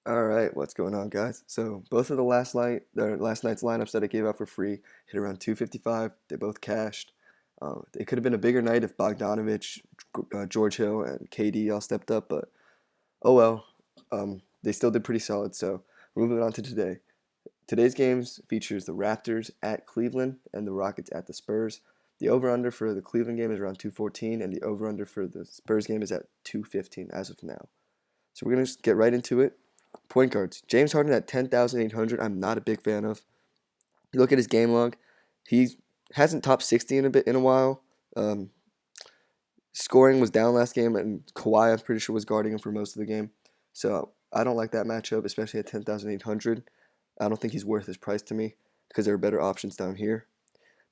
All right, what's going on, guys? So both of last night's lineups that I gave out for free hit around 255. They both cashed. It could have been a bigger night if Bogdanovich, George Hill, and KD all stepped up, but oh well. They still did pretty solid. So moving on to today. Today's games features the Raptors at Cleveland and the Rockets at the Spurs. The over/under for the Cleveland game is around 214, and the over/under for the Spurs game is at 215 as of now. So we're gonna just get right into it. Point guards. James Harden at 10,800. I'm not a big fan of. You look at his game log. He hasn't topped 60 in a while. Um, Scoring was down last game, and Kawhi, I'm pretty sure, was guarding him for most of the game. So I don't like that matchup, especially at 10,800. I don't think he's worth his price to me because there are better options down here.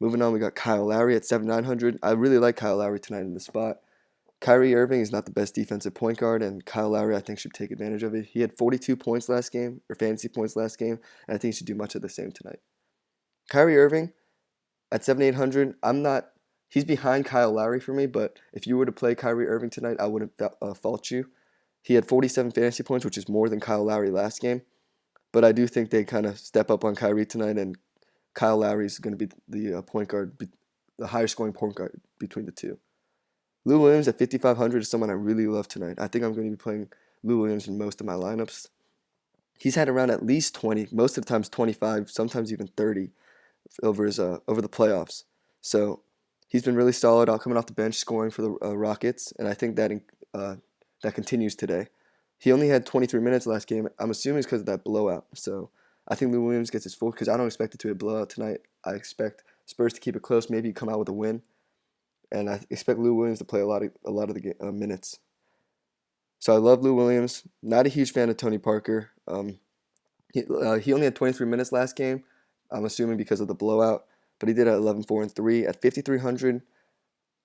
Moving on, we got Kyle Lowry at 7,900. I really like Kyle Lowry tonight in the spot. Kyrie Irving is not the best defensive point guard, and Kyle Lowry, I think, should take advantage of it. He had 42 points last game, or fantasy points last game, and I think he should do much of the same tonight. Kyrie Irving at 7,800, I'm not. He's behind Kyle Lowry for me, but if you were to play Kyrie Irving tonight, I wouldn't fault you. He had 47 fantasy points, which is more than Kyle Lowry last game, but I do think they kind of step up on Kyrie tonight, and Kyle Lowry is going to be the point guard, the higher scoring point guard between the two. Lou Williams at 5,500 is someone I really love tonight. I think I'm going to be playing Lou Williams in most of my lineups. He's had around at least 20, most of the times 25, sometimes even 30 over the playoffs. So he's been really solid out coming off the bench, scoring for the Rockets, and I think that continues today. He only had 23 minutes last game. I'm assuming it's because of that blowout. So I think Lou Williams gets his full because I don't expect it to be a blowout tonight. I expect Spurs to keep it close, maybe come out with a win, and I expect Lou Williams to play a lot of the minutes. So I love Lou Williams. Not a huge fan of Tony Parker. He only had 23 minutes last game. I'm assuming because of the blowout, but he did at 11, 4, and 3 at 5,300.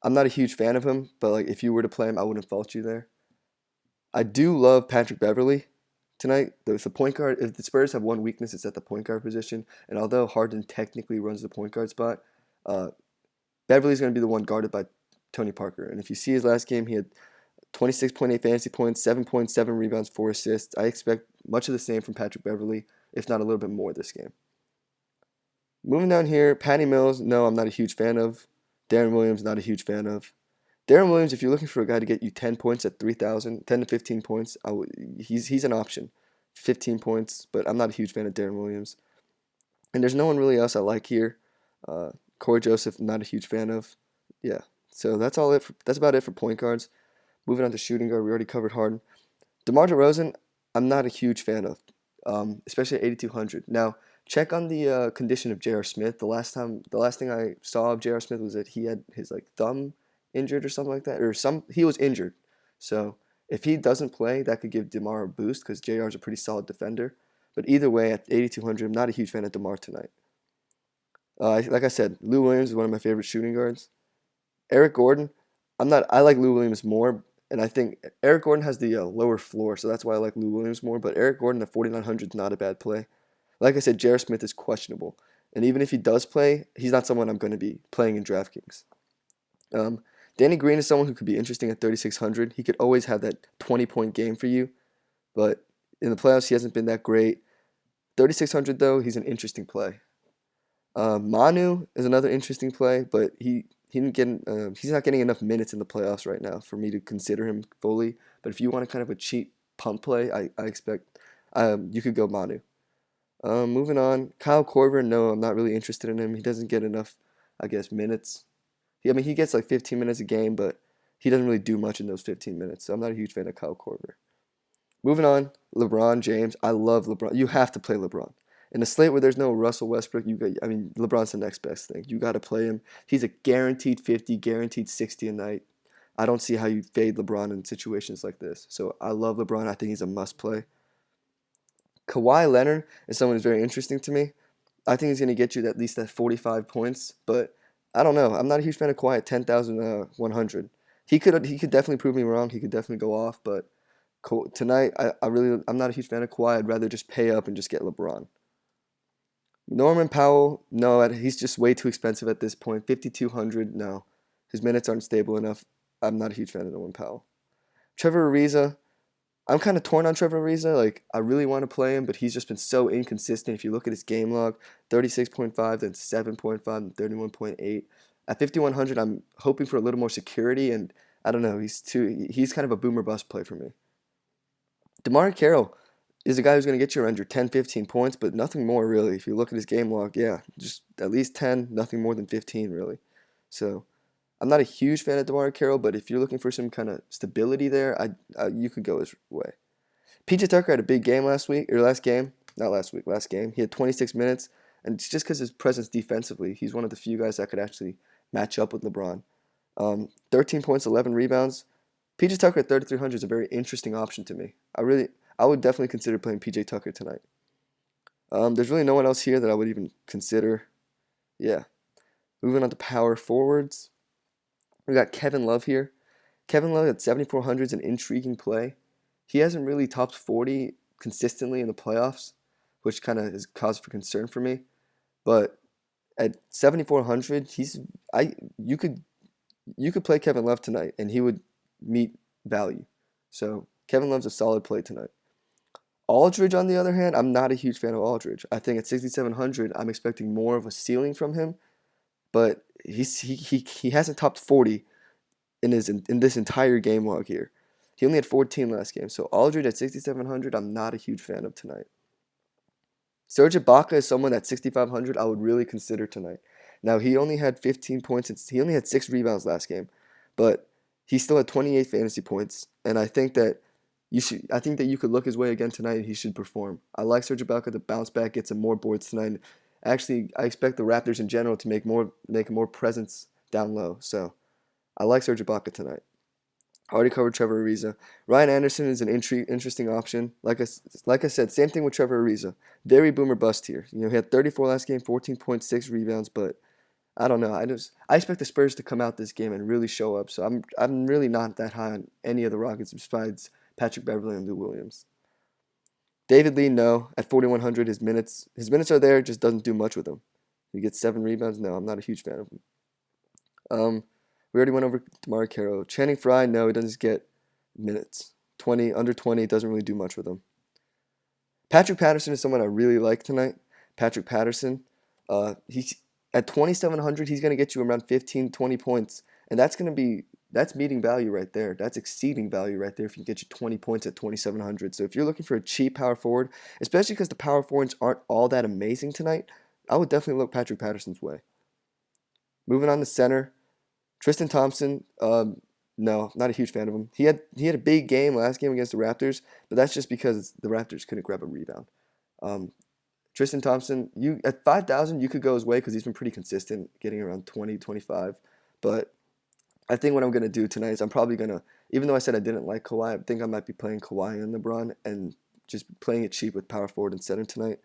I'm not a huge fan of him, but like if you were to play him, I wouldn't fault you there. I do love Patrick Beverly tonight. The point guard. If the Spurs have one weakness, it's at the point guard position. And although Harden technically runs the point guard spot, uh, Beverly's going to be the one guarded by Tony Parker. And if you see his last game, he had 26.8 fantasy points, 7.7 rebounds, 4 assists. I expect much of the same from Patrick Beverly, if not a little bit more this game. Moving down here, Patty Mills, no, I'm not a huge fan of. Darren Williams, not a huge fan of. Darren Williams, if you're looking for a guy to get you 10 points at 3,000, 10 to 15 points, he's an option. 15 points, but I'm not a huge fan of Darren Williams. And there's no one really else I like here. Corey Joseph, not a huge fan of. Yeah, so that's about it for point guards. Moving on to shooting guard, we already covered Harden. DeMar DeRozan, I'm not a huge fan of, especially at 8,200. Now, check on the condition of J.R. Smith. The last thing I saw of J.R. Smith was that he had his like thumb injured or something like that, he was injured. So if he doesn't play, that could give DeMar a boost because J.R. is a pretty solid defender. But either way, at 8,200, I'm not a huge fan of DeMar tonight. Like I said, Lou Williams is one of my favorite shooting guards. Eric Gordon, I'm not. I like Lou Williams more, and I think Eric Gordon has the lower floor, so that's why I like Lou Williams more. But Eric Gordon at 4,900 is not a bad play. Like I said, J.R. Smith is questionable, and even if he does play, he's not someone I'm going to be playing in DraftKings. Um, Danny Green is someone who could be interesting at 3,600. He could always have that 20-point game for you, but in the playoffs he hasn't been that great. 3,600 though, he's an interesting play. Manu is another interesting play, but he's not getting enough minutes in the playoffs right now for me to consider him fully. But if you want a kind of a cheap pump play, I expect you could go Manu. Moving on, Kyle Korver. No, I'm not really interested in him. He doesn't get enough, I guess, minutes. He gets like 15 minutes a game, but he doesn't really do much in those 15 minutes. So I'm not a huge fan of Kyle Korver. Moving on, LeBron James. I love LeBron. You have to play LeBron. In a slate where there's no Russell Westbrook, LeBron's the next best thing. You got to play him. He's a guaranteed 50, guaranteed 60 a night. I don't see how you fade LeBron in situations like this. So I love LeBron. I think he's a must play. Kawhi Leonard is someone who's very interesting to me. I think he's going to get you at least that 45 points, but I don't know. I'm not a huge fan of Kawhi at 10,100. He could definitely prove me wrong. He could definitely go off, but tonight I'm not a huge fan of Kawhi. I'd rather just pay up and just get LeBron. Norman Powell, no, he's just way too expensive at this point. 5,200, no. His minutes aren't stable enough. I'm not a huge fan of Norman Powell. Trevor Ariza, I'm kind of torn on Trevor Ariza. Like, I really want to play him, but he's just been so inconsistent. If you look at his game log, 36.5, then 7.5, and 31.8. At 5,100, I'm hoping for a little more security, and I don't know. He's kind of a boomer bust play for me. DeMar Carroll is a guy who's going to get you around your 10, 15 points, but nothing more really. If you look at his game log, yeah, just at least 10, nothing more than 15 really. So I'm not a huge fan of DeMar Carroll, but if you're looking for some kind of stability there, you could go his way. PJ Tucker had a big game last game. He had 26 minutes, and it's just because his presence defensively, he's one of the few guys that could actually match up with LeBron. 13 points, 11 rebounds. PJ Tucker at 3,300 is a very interesting option to me. I would definitely consider playing PJ Tucker tonight. There's really no one else here that I would even consider. Yeah. Moving on to power forwards. We got Kevin Love here. Kevin Love at 7,400 is an intriguing play. He hasn't really topped 40 consistently in the playoffs, which kind of is cause for concern for me. But at 7,400, you could play Kevin Love tonight, and he would meet value. So Kevin Love's a solid play tonight. Aldridge, on the other hand, I'm not a huge fan of Aldridge. I think at 6,700, I'm expecting more of a ceiling from him, but he hasn't topped 40 in this entire game log here. He only had 14 last game, so Aldridge at 6,700, I'm not a huge fan of tonight. Serge Ibaka is someone at 6,500 I would really consider tonight. Now, he only had 15 points, and he only had 6 rebounds last game, but he still had 28 fantasy points, and I think that you could look his way again tonight and he should perform. I like Serge Ibaka to bounce back, get some more boards tonight. Actually, I expect the Raptors in general to make more presence down low. So I like Serge Ibaka tonight. I already covered Trevor Ariza. Ryan Anderson is an interesting option. Like I said, same thing with Trevor Ariza. Very boomer bust here. He had 34 last game, 14.6 rebounds, but I don't know. I expect the Spurs to come out this game and really show up. So I'm really not that high on any of the Rockets besides Patrick Beverley and Lou Williams. David Lee, no. At 4,100, his minutes are there, just doesn't do much with them. He gets 7 rebounds. No, I'm not a huge fan of him. We already went over DeMar Carroll. Channing Frye, no, he doesn't get minutes. Under 20, doesn't really do much with him. Patrick Patterson is someone I really like tonight. Patrick Patterson, he's at 2,700, he's going to get you around 15, 20 points, and that's meeting value right there. That's exceeding value right there if you can get you 20 points at 2,700. So if you're looking for a cheap power forward, especially because the power forwards aren't all that amazing tonight, I would definitely look Patrick Patterson's way. Moving on to center, Tristan Thompson, no, not a huge fan of him. He had a big game last game against the Raptors, but that's just because the Raptors couldn't grab a rebound. Tristan Thompson, at 5,000, you could go his way because he's been pretty consistent, getting around 20, 25. But I think what I'm going to do tonight is I'm probably going to, even though I said I didn't like Kawhi, I think I might be playing Kawhi and LeBron and just playing it cheap with power forward and center tonight.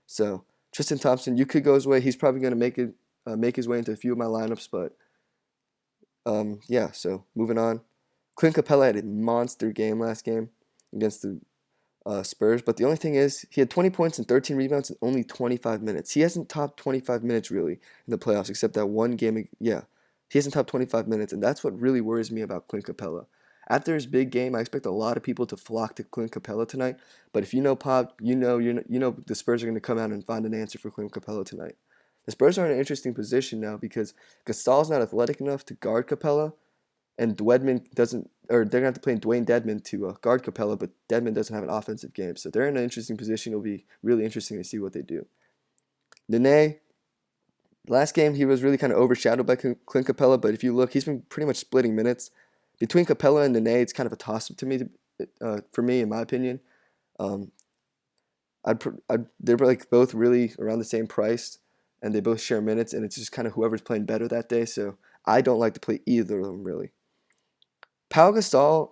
So Tristan Thompson, you could go his way. He's probably going to make his way into a few of my lineups, but yeah, so moving on. Clint Capella had a monster game last game against the Spurs, but the only thing is he had 20 points and 13 rebounds in only 25 minutes. He hasn't topped 25 minutes really in the playoffs except that one game. Yeah, he hasn't topped 25 minutes, and that's what really worries me about Clint Capella. After his big game, I expect a lot of people to flock to Clint Capella tonight, but if you know Pop, you know the Spurs are going to come out and find an answer for Clint Capella tonight. The Spurs are in an interesting position now because Gasol's not athletic enough to guard Capella, and Dedmon doesn't, or they're going to have to play Dwayne Dedmon to guard Capella, but Dedmon doesn't have an offensive game, so they're in an interesting position. It'll be really interesting to see what they do. Nene, last game he was really kind of overshadowed by Clint Capella, but if you look, he's been pretty much splitting minutes between Capella and Nene. It's kind of a toss-up to me, for me, in my opinion. They're like both really around the same price, and they both share minutes, and it's just kind of whoever's playing better that day. So I don't like to play either of them really. Pau Gasol,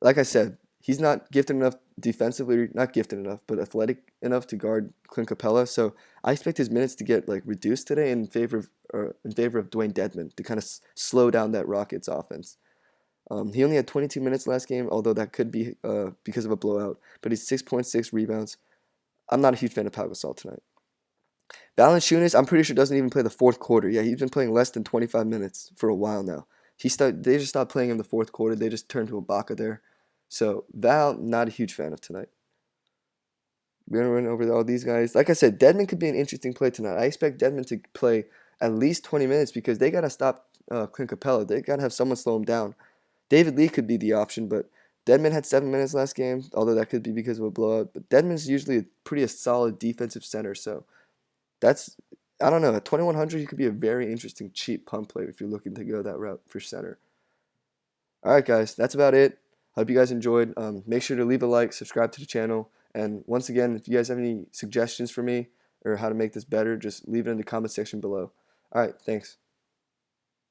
like I said, he's not gifted enough defensively, not gifted enough, but athletic enough to guard Clint Capella. So I expect his minutes to get like reduced today in favor of Dwayne Dedmon to kind of slow down that Rockets offense. He only had 22 minutes last game, although that could be because of a blowout. But he's 6.6 rebounds. I'm not a huge fan of Pau Gasol tonight. Valanciunas, I'm pretty sure doesn't even play the fourth quarter. Yeah, he's been playing less than 25 minutes for a while now. They just stopped playing in the fourth quarter. They just turned to Ibaka there. So Val, not a huge fan of tonight. We're gonna run over all these guys. Like I said, Dedmon could be an interesting play tonight. I expect Dedmon to play at least 20 minutes because they gotta stop Clint Capella. They gotta have someone slow him down. David Lee could be the option, but Dedmon had 7 minutes last game, although that could be because of a blowout. But Dedmon's usually a pretty solid defensive center, so that's I don't know. At 2100, he could be a very interesting cheap pump play if you're looking to go that route for center. All right, guys, that's about it. Hope you guys enjoyed. Make sure to leave a like, subscribe to the channel, and once again, if you guys have any suggestions for me or how to make this better, just leave it in the comment section below. All right, thanks.